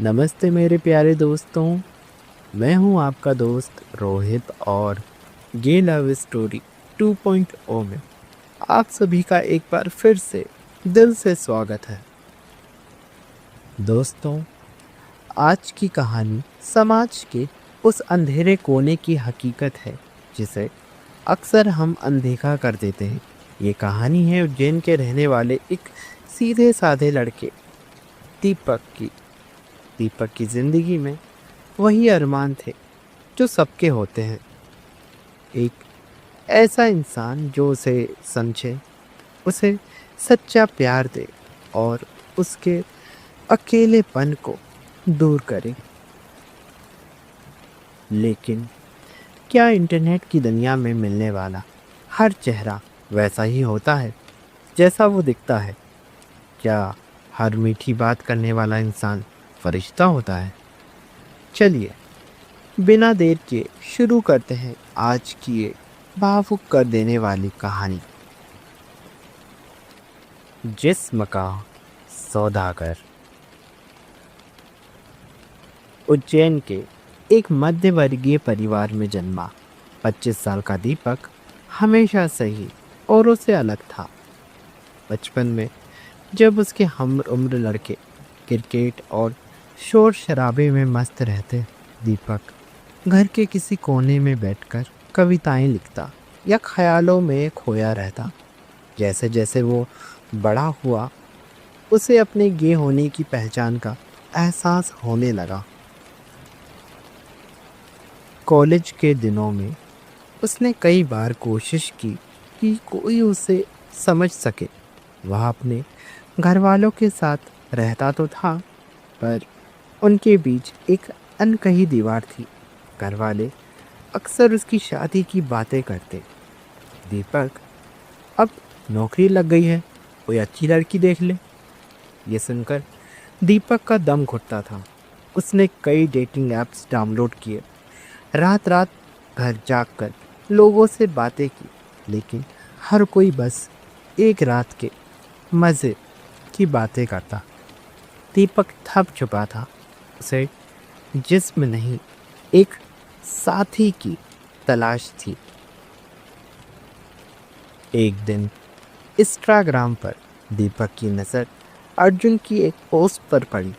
नमस्ते मेरे प्यारे दोस्तों। मैं हूं आपका दोस्त रोहित और ये लव स्टोरी 2.0 में आप सभी का एक बार फिर से दिल से स्वागत है। दोस्तों, आज की कहानी समाज के उस अंधेरे कोने की हकीकत है जिसे अक्सर हम अनदेखा कर देते हैं। ये कहानी है उज्जैन के रहने वाले एक सीधे साधे लड़के दीपक की। दीपक की जिंदगी में वही अरमान थे जो सबके होते हैं। एक ऐसा इंसान जो उसे समझे, उसे सच्चा प्यार दे और उसके अकेलेपन को दूर करे। लेकिन क्या इंटरनेट की दुनिया में मिलने वाला हर चेहरा वैसा ही होता है जैसा वो दिखता है? क्या हर मीठी बात करने वाला इंसान फरिश्ता होता है? चलिए बिना देर के शुरू करते हैं आज की ये भावुक कर देने वाली कहानी। जिस्म का सौदागर। उज्जैन के एक मध्य वर्गीय परिवार में जन्मा 25 साल का दीपक हमेशा से ही औरों से अलग था। बचपन में जब उसके हम उम्र लड़के क्रिकेट और शोर शराबे में मस्त रहते, दीपक घर के किसी कोने में बैठकर कविताएं लिखता या ख्यालों में खोया रहता। जैसे जैसे वो बड़ा हुआ, उसे अपने गे होने की पहचान का एहसास होने लगा। कॉलेज के दिनों में उसने कई बार कोशिश की कि कोई उसे समझ सके। वह अपने घर वालों के साथ रहता तो था, पर उनके बीच एक अनकही दीवार थी। घर वाले अक्सर उसकी शादी की बातें करते। दीपक अब नौकरी लग गई है, कोई अच्छी लड़की देख ले। ये सुनकर दीपक का दम घुटता था। उसने कई डेटिंग ऐप्स डाउनलोड किए, रात रात घर जाकर लोगों से बातें की, लेकिन हर कोई बस एक रात के मज़े की बातें करता। दीपक थक चुका था। उसे जिस्म नहीं, एक साथी की तलाश थी। एक दिन इंस्टाग्राम पर दीपक की नज़र अर्जुन की एक पोस्ट पर पड़ी।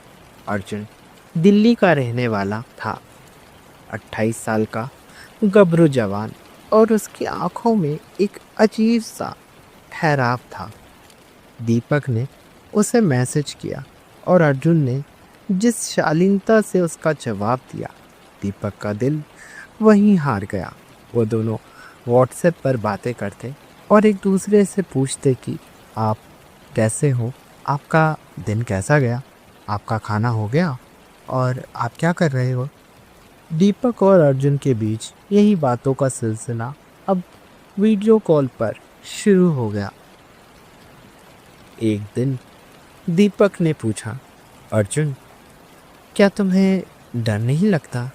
अर्जुन दिल्ली का रहने वाला था, 28 साल का गबरू जवान, और उसकी आंखों में एक अजीब सा ठहराव था। दीपक ने उसे मैसेज किया और अर्जुन ने जिस शालीनता से उसका जवाब दिया, दीपक का दिल वहीं हार गया। वो दोनों व्हाट्सएप पर बातें करते और एक दूसरे से पूछते कि आप कैसे हो, आपका दिन कैसा गया, आपका खाना हो गया और आप क्या कर रहे हो। दीपक और अर्जुन के बीच यही बातों का सिलसिला अब वीडियो कॉल पर शुरू हो गया। एक दिन दीपक ने पूछा, अर्जुन क्या तुम्हें डर नहीं लगता?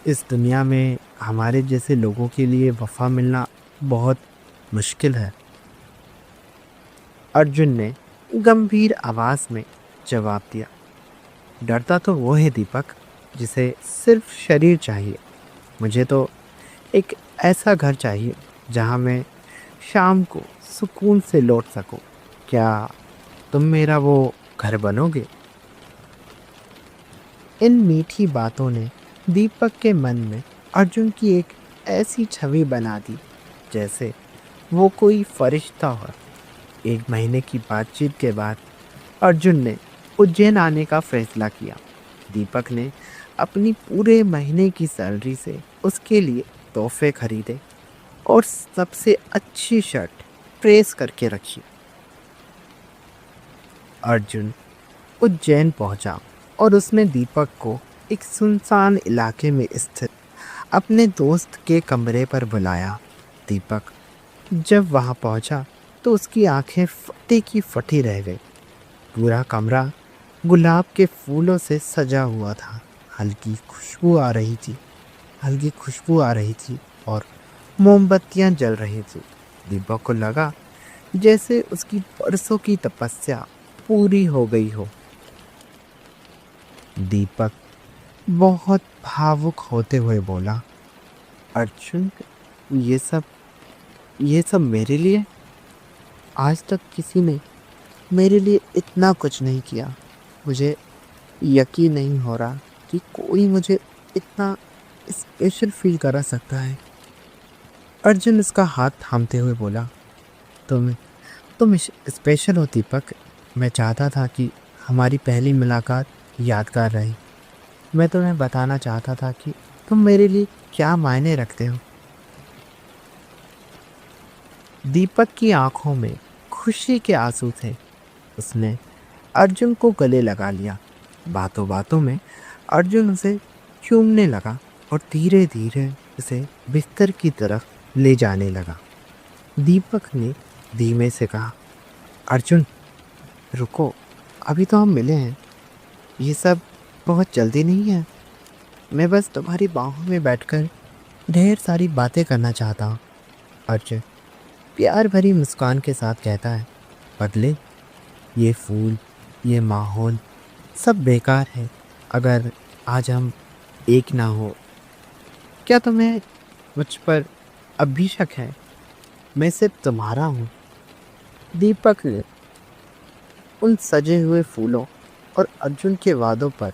इस दुनिया में हमारे जैसे लोगों के लिए वफा मिलना बहुत मुश्किल है। अर्जुन ने गंभीर आवाज़ में जवाब दिया, डरता तो वो है दीपक जिसे सिर्फ शरीर चाहिए। मुझे तो एक ऐसा घर चाहिए जहाँ मैं शाम को सुकून से लौट सकूं। क्या तुम मेरा वो घर बनोगे? इन मीठी बातों ने दीपक के मन में अर्जुन की एक ऐसी छवि बना दी जैसे वो कोई फरिश्ता हो। एक महीने की बातचीत के बाद अर्जुन ने उज्जैन आने का फैसला किया। दीपक ने अपनी पूरे महीने की सैलरी से उसके लिए तोहफे खरीदे और सबसे अच्छी शर्ट प्रेस करके रखी। अर्जुन उज्जैन पहुंचा और उसने दीपक को एक सुनसान इलाके में स्थित अपने दोस्त के कमरे पर बुलाया। दीपक जब वहां पहुंचा तो उसकी आंखें फटी की फटी रह गई। पूरा कमरा गुलाब के फूलों से सजा हुआ था। हल्की खुशबू आ रही थी और मोमबत्तियां जल रही थी। दीपक को लगा जैसे उसकी बरसों की तपस्या पूरी हो गई हो। दीपक बहुत भावुक होते हुए बोला, अर्जुन, ये सब ये सब मेरे लिए? आज तक किसी ने मेरे लिए इतना कुछ नहीं किया। मुझे यकीन नहीं हो रहा कि कोई मुझे इतना स्पेशल फील करा सकता है। अर्जुन उसका हाथ थामते हुए बोला, तुम तुम स्पेशल हो दीपक। मैं चाहता था कि हमारी पहली मुलाकात यादगार रहे। मैं तुम्हें बताना चाहता था कि तुम मेरे लिए क्या मायने रखते हो। दीपक की आंखों में खुशी के आंसू थे। उसने अर्जुन को गले लगा लिया। बातों बातों में अर्जुन उसे चूमने लगा और धीरे धीरे उसे बिस्तर की तरफ ले जाने लगा। दीपक ने धीमे से कहा, अर्जुन, रुको, अभी तो हम मिले हैं। ये सब बहुत जल्दी नहीं है। मैं बस तुम्हारी बाहों में बैठकर ढेर सारी बातें करना चाहता हूँ। अर्जुन प्यार भरी मुस्कान के साथ कहता है, बदले, ये फूल, ये माहौल सब बेकार है अगर आज हम एक ना हो। क्या तुम्हें मुझ पर अब भी शक है? मैं सिर्फ तुम्हारा हूँ। दीपक ने उन सजे हुए फूलों और अर्जुन के वादों पर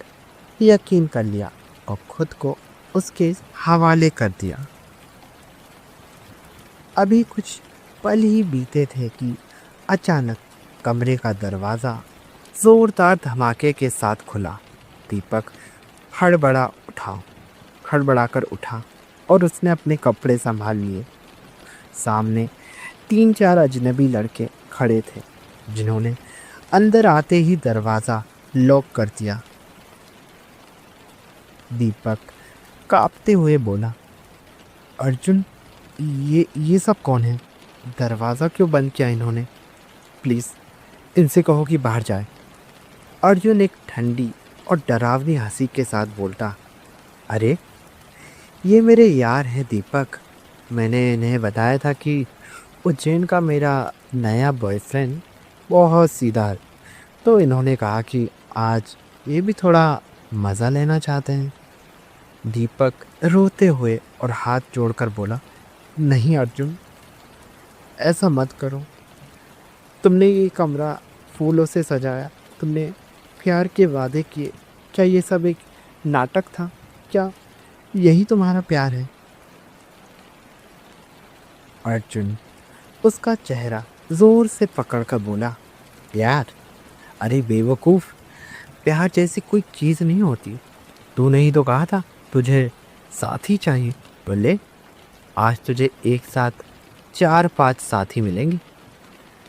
यकीन कर लिया और खुद को उसके हवाले कर दिया। अभी कुछ पल ही बीते थे कि अचानक कमरे का दरवाज़ा ज़ोरदार धमाके के साथ खुला। दीपक हड़बड़ाकर उठा और उसने अपने कपड़े संभाल लिए। सामने 3-4 अजनबी लड़के खड़े थे, जिन्होंने अंदर आते ही दरवाज़ा लॉक कर दिया। दीपक कांपते हुए बोला, अर्जुन, ये सब कौन है? दरवाज़ा क्यों बंद किया इन्होंने? प्लीज़ इनसे कहो कि बाहर जाए। अर्जुन एक ठंडी और डरावनी हंसी के साथ बोलता, अरे, ये मेरे यार हैं दीपक। मैंने इन्हें बताया था कि उज्जैन का मेरा नया बॉयफ्रेंड बहुत सीधा है, तो इन्होंने कहा कि आज ये भी थोड़ा मज़ा लेना चाहते हैं। दीपक रोते हुए और हाथ जोड़कर बोला, नहीं अर्जुन, ऐसा मत करो। तुमने ये कमरा फूलों से सजाया, तुमने प्यार के वादे किए। क्या ये सब एक नाटक था? क्या यही तुम्हारा प्यार है? अर्जुन उसका चेहरा जोर से पकड़कर बोला, प्यार? अरे बेवकूफ़, प्यार जैसी कोई चीज़ नहीं होती। तूने ही तो कहा था तुझे साथी चाहिए। बोले, आज तुझे एक साथ 4-5 साथी मिलेंगे।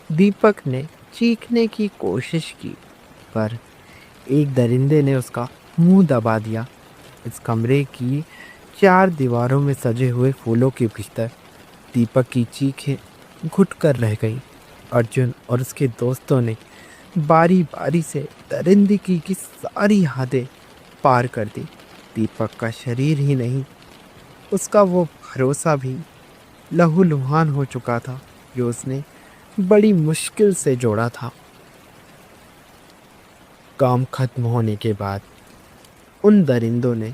दीपक ने चीखने की कोशिश की, पर एक दरिंदे ने उसका मुंह दबा दिया। इस कमरे की 4 दीवारों में सजे हुए फूलों के भीतर दीपक की चीखें घुट कर रह गई। अर्जुन और उसके दोस्तों ने बारी बारी से दरिंदगी की सारी हदें पार कर दी। दीपक का शरीर ही नहीं, उसका वो भरोसा भी लहूलुहान हो चुका था, जो उसने बड़ी मुश्किल से जोड़ा था। काम खत्म होने के बाद उन दरिंदों ने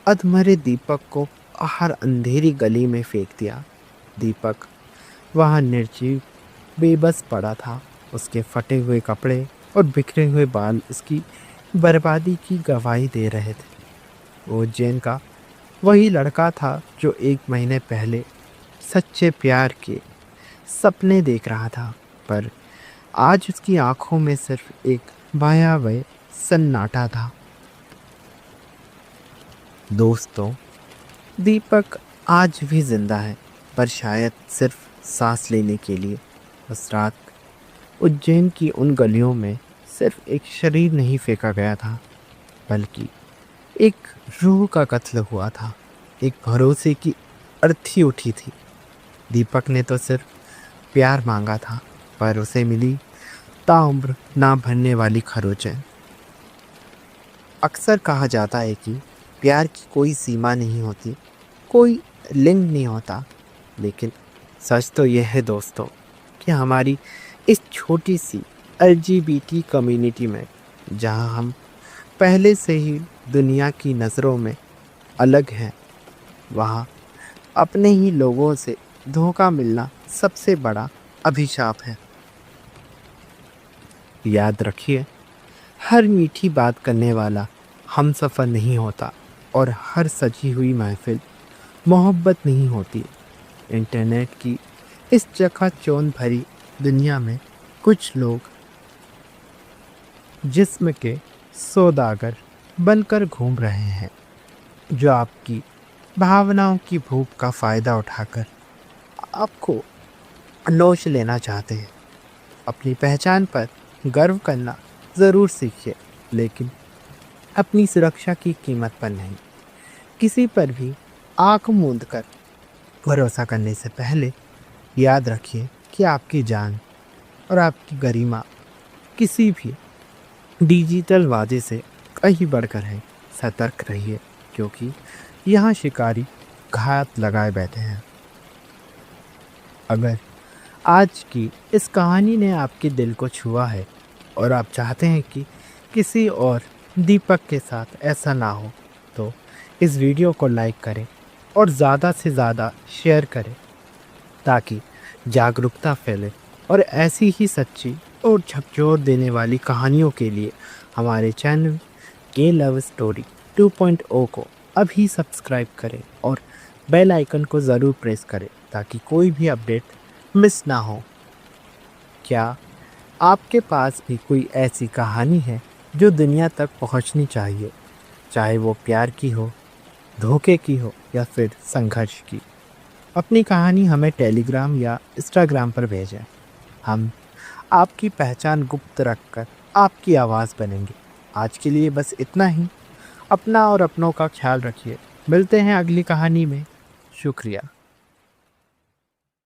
अधमरे दीपक को बाहर अंधेरी गली में फेंक दिया। दीपक वहाँ निर्जीव बेबस पड़ा था। उसके फटे हुए कपड़े और बिखरे हुए बाल उसकी बर्बादी की गवाही दे रहे थे। वो उज्जैन का वही लड़का था जो 1 महीने पहले सच्चे प्यार के सपने देख रहा था, पर आज उसकी आंखों में सिर्फ एक भयावह सन्नाटा था। दोस्तों, दीपक आज भी जिंदा है, पर शायद सिर्फ सांस लेने के लिए। उस रात उज्जैन की उन गलियों में सिर्फ एक शरीर नहीं फेंका गया था, बल्कि एक रूह का कत्ल हुआ था। एक भरोसे की अर्थी उठी थी। दीपक ने तो सिर्फ प्यार मांगा था, पर उसे मिली ताउम्र ना भरने वाली खरोचें। अक्सर कहा जाता है कि प्यार की कोई सीमा नहीं होती, कोई लिंग नहीं होता, लेकिन सच तो यह है दोस्तों कि हमारी इस छोटी सी LGBT कम्युनिटी में, जहां हम पहले से ही दुनिया की नज़रों में अलग हैं, वहाँ अपने ही लोगों से धोखा मिलना सबसे बड़ा अभिशाप है। याद रखिए, हर मीठी बात करने वाला हमसफ़र नहीं होता और हर सजी हुई महफिल मोहब्बत नहीं होती। इंटरनेट की इस चकाचौंध भरी दुनिया में कुछ लोग जिस्म के सौदागर बनकर घूम रहे हैं, जो आपकी भावनाओं की भूख का फ़ायदा उठाकर आपको नोच लेना चाहते हैं। अपनी पहचान पर गर्व करना ज़रूर सीखिए, लेकिन अपनी सुरक्षा की कीमत पर नहीं। किसी पर भी आँख मूंद कर भरोसा करने से पहले याद रखिए कि आपकी जान और आपकी गरिमा किसी भी डिजिटल वादे से कहीं बढ़कर है। सतर्क रहिए, क्योंकि यहाँ शिकारी घात लगाए बैठे हैं। अगर आज की इस कहानी ने आपके दिल को छुआ है और आप चाहते हैं कि किसी और दीपक के साथ ऐसा ना हो, तो इस वीडियो को लाइक करें और ज़्यादा से ज़्यादा शेयर करें, ताकि जागरूकता फैले और ऐसी ही सच्ची और झकझोर देने वाली कहानियों के लिए हमारे चैनल के लव स्टोरी 2.0 को अभी सब्सक्राइब करें और बेल आइकन को ज़रूर प्रेस करें, ताकि कोई भी अपडेट मिस ना हो। क्या आपके पास भी कोई ऐसी कहानी है जो दुनिया तक पहुंचनी चाहिए, चाहे वो प्यार की हो, धोखे की हो या फिर संघर्ष की? अपनी कहानी हमें टेलीग्राम या इंस्टाग्राम पर भेजें। हम आपकी पहचान गुप्त रखकर आपकी आवाज़ बनेंगे। आज के लिए बस इतना ही। अपना और अपनों का ख्याल रखिए। मिलते हैं अगली कहानी में। शुक्रिया।